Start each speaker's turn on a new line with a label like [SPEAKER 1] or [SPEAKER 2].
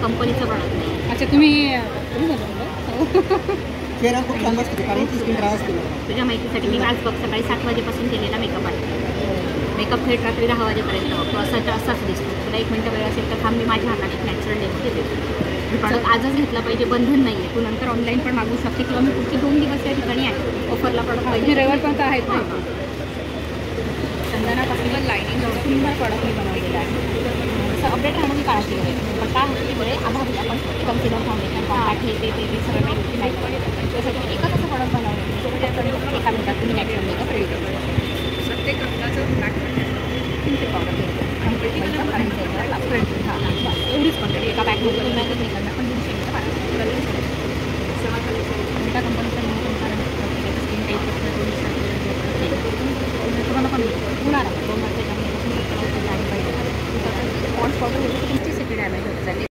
[SPEAKER 1] कंपनीचं प्रॉडक्ट नाही.
[SPEAKER 2] अच्छा तुम्ही
[SPEAKER 3] चेहरा खूप छान असतो कारण की स्किन ड्राय असते.
[SPEAKER 1] तुझ्या माहितीसाठी मी आज बघ सकाळी 7 वाजेपासून केलेला मेकअप आहे. मेकअप थेट रात्री 10 वाजेपर्यंत बघतो असाच दिसतो. तुला 1 मिनिट वेळ असेल तर थांब मी माझ्या हाताने एक नॅचरल डेमो देते. मी प्रॉडक्ट आजच घेतलं पाहिजे, बंधन नाही आहे. तू नंतर ऑनलाईन पण मागू शकते किंवा मी पुढचे 2 दिवस या ठिकाणी आहे ऑफरला प्रॉडक्ट पाहिजे.
[SPEAKER 2] रविवारपर्यंत आहेत ना.
[SPEAKER 1] चंदनापासून लाईनिंग सुंदर प्रॉडक्ट मी बनवलेलं आहे. असं अपडेट राहणं मी काळजी घेते. पण काय होतं त्यामुळे आभावी आपण कन्सिलर फाउंडेशन कॉम्पॅक्ट हे ते सगळं काही गोष्टी नाही करत. त्यासाठी एकच असं प्रॉडक्ट बनवलं त्याच्याकडे एका मिनिटात तुम्ही नॅचरल मेकअप रेडी करतो. प्रत्येक रंगाचं पावडर एवढीच क्वांटिटी एका बॅगमध्ये तुम्ही नाही करणार पण 150 मिनिटं पाहिजे. कोणत्या कंपनीचं नाही कारण प्रत्येकाचं स्किन टाईप तुम्हाला पण होणार आहे 2 वर्षाच्या पाहिजे. पॉन्ड्स पावडर तुमची सिटी डॅमेज होत चालली.